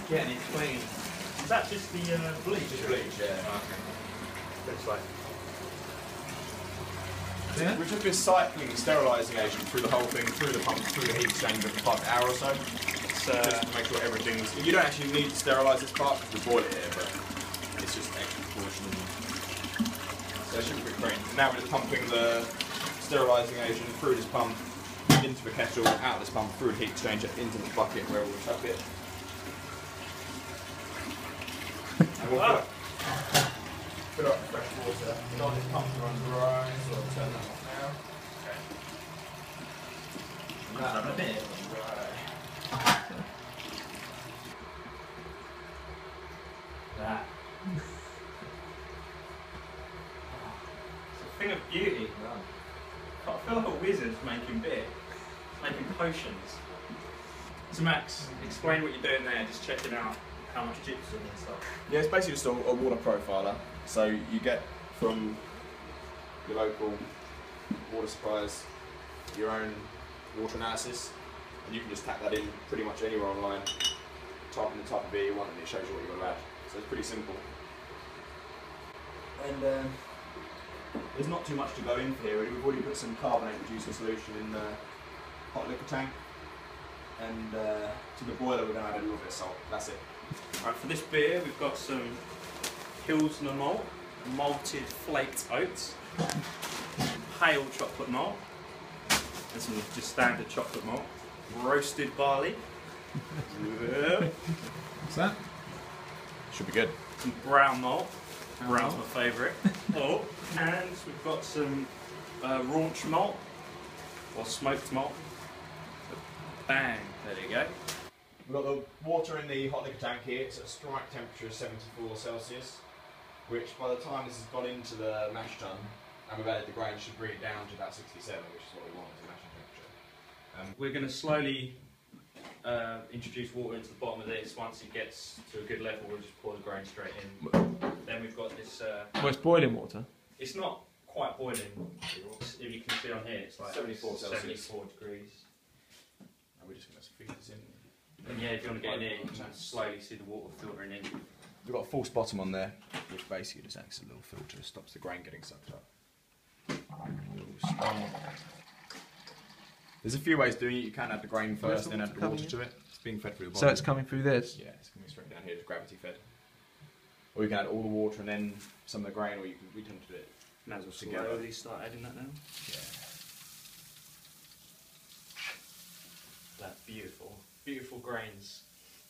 Getting it clean. Is that just the bleach? Just bleach, yeah. Okay. Looks like. Yeah. We're just recycling sterilising agent through the whole thing, through the pump, through the heat exchanger for like an hour or so. Just to make sure everything's... You don't actually need to sterilise this part because we boil it here, but it's just extra precaution. So it should be pretty clean. Now we're just pumping the sterilising agent through this pump, into the kettle, out of this pump, through the heat exchanger, into the bucket where we'll chuck it. And we'll fill up fresh water. Not this pump to run dry, so I'll turn that off now. Okay. That a bit dry. That. It's a thing of beauty. I feel like a wizard making beer, making potions. So Max, explain what you're doing there, just checking out how much gypsum and stuff. Yeah, it's basically just a water profiler. So you get from your local water suppliers your own water analysis, and you can just tap that in pretty much anywhere online, type in the type of beer you want, and it shows you what you've got to add. So it's pretty simple. And there's not too much to go in for here. We've already put some carbonate reducing solution in the hot liquor tank, and to the boiler we're going to add a little bit of salt. That's it. Right, for this beer we've got some pilsner malt, malted flaked oats, pale chocolate malt, and some just standard chocolate malt, roasted barley. What's that? Should be good. Some brown malt. Brown's my favourite. Oh, and we've got some raunch malt, or smoked malt. Bang, there you go. We've got the water in the hot liquor tank here. It's at a strike temperature of 74 Celsius, which by the time this has gone into the mash tun and we've added the grain, should bring it down to about 67, which is what we want as a mashing temperature. We're going to slowly introduce water into the bottom of this. Once it gets to a good level, we'll just pour the grain straight in. Then we've got this... well, it's boiling water? It's not quite boiling. If you can see on here, it's like 74 Celsius. 74 degrees. And we're just going to feed this in. And yeah, if you want to get in here, you can slowly see the water filtering in. We've got a false bottom on there, which basically just acts as a little filter, stops the grain getting sucked up. There's a few ways of doing it. You can add the grain first, then add the water to it. It's being fed through the bottom. So it's coming through this? Yeah, it's coming straight down here, it's gravity fed. Or you can add all the water and then some of the grain, or you can, we tend to do it. Might as well slowly start adding that now. Yeah. That's beautiful. Beautiful grains.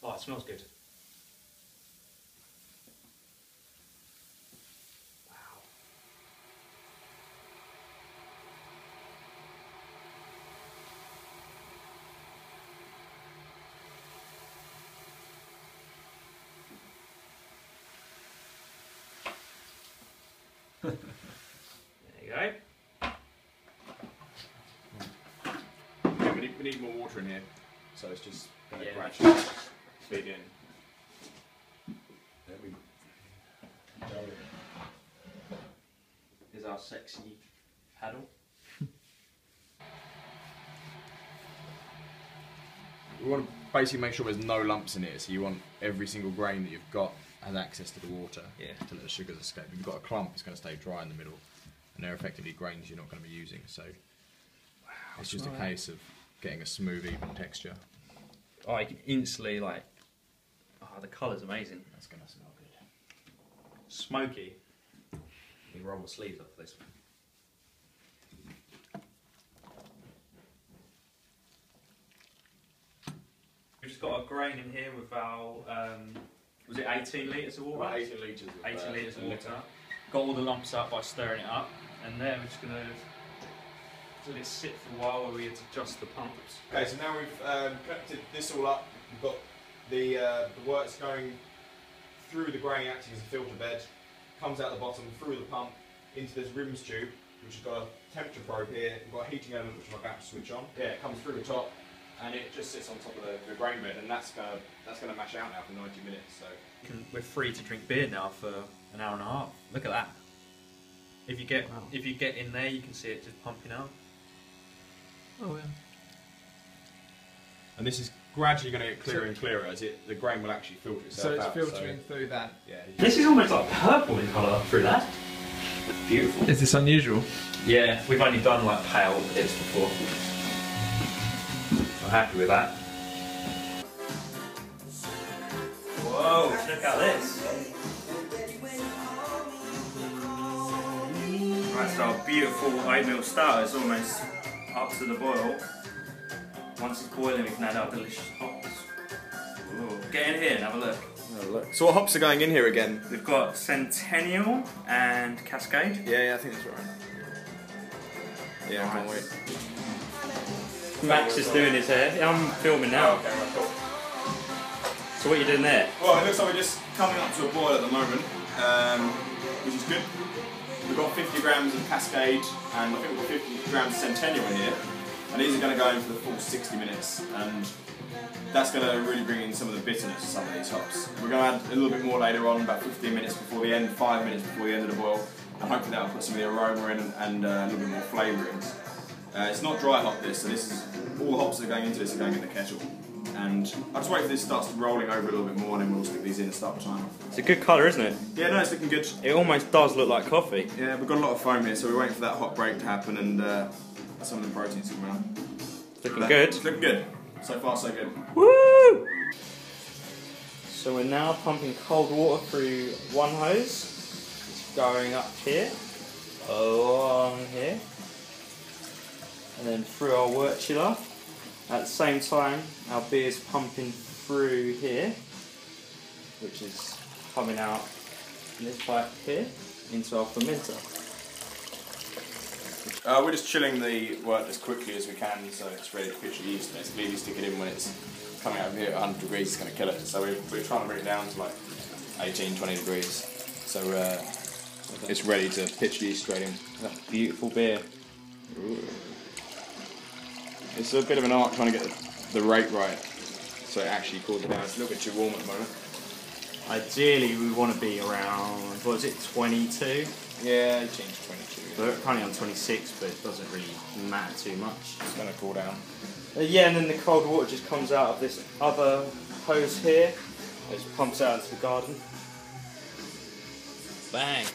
Oh, it smells good. Wow. There you go. Yeah, we need more water in here, so it's just going to gradually feed in. There we go. Here's our sexy paddle. We want to basically make sure there's no lumps in it, so you want every single grain that you've got has access to the water to let the sugars escape. If you've got a clump, it's going to stay dry in the middle, and they're effectively grains you're not going to be using. So it's just a case of getting a smooth, even texture. Oh, you can instantly like. Oh, the colour's amazing. That's going to smell good. Smoky. You can roll the sleeves off this one. We've just got a grain in here with our. Was it 18 litres of water? About 18 litres. 18 litres of water. Got all the lumps up by stirring it up, and then we're just going to let it sit for a while while we adjust the pumps. Okay, so now we've connected this all up. We've got the works going through the grain, acting as a filter bed, comes out the bottom through the pump into this rims tube, which has got a temperature probe here. We've got a heating element which I'm about to switch on. Yeah, it comes through the top, and it just sits on top of the grain bed, and that's gonna mash out now for 90 minutes. So we're free to drink beer now for an hour and a half. Look at that. If you get in there, you can see it just pumping out. Oh yeah. And this is gradually going to get clearer and clearer as the grain will actually filter itself So it's out. filtering through that. Yeah. This is almost like purple in colour through that. Beautiful. Is this unusual? Yeah, we've only done like pale bits before. I'm happy with that. Whoa, check out this. Right, so our beautiful oatmeal stout is almost up to the boil. Once it's boiling, we can add our delicious hops. Ooh. Get in here and have a look. So what hops are going in here again? We've got Centennial and Cascade. Yeah, I think that's right. Yeah, I can't wait. Max is doing his hair. I'm filming now. Okay, right, cool. So what are you doing there? Well, it looks like we're just coming up to a boil at the moment, which is good. We've got 50 grams of Cascade and I think we've got 50 grams of Centennial in here. And these are going to go in for the full 60 minutes. And that's going to really bring in some of the bitterness of some of these hops. We're going to add a little bit more later on, about 15 minutes before the end, 5 minutes before the end of the boil. And hopefully that'll put some of the aroma in and a little bit more flavourings. It's not dry hop this, so this is all the hops that are going into this are going in the kettle. And I'll just wait for this starts rolling over a little bit more and then we'll stick these in and start the timer. It's a good colour, isn't it? Yeah, no, it's looking good. It almost does look like coffee. Yeah, we've got a lot of foam here, so we're waiting for that hot break to happen and some of the proteins to come out. It's looking good. It's looking good. So far, so good. Woo! So we're now pumping cold water through one hose. It's going up here, along here, and then through our wort chiller. At the same time, our beer is pumping through here, which is coming out in this pipe here into our fermenter. We're just chilling the wort as quickly as we can so it's ready to pitch the yeast. Basically, you stick it in when it's coming out of here at 100 degrees, it's going to kill it. So we're trying to bring it down to like 18, 20 degrees. So it's ready to pitch the yeast straight in. That's beautiful beer. Ooh. It's a bit of an art trying to get the rate right so it actually cools down. It's a little bit too warm at the moment. Ideally, we want to be around, what is it, 22? Yeah, 18 to 22. We're currently on 26, but it doesn't really matter too much. It's going to cool down. Yeah, and then the cold water just comes out of this other hose here. It just pumps out into the garden. Bang!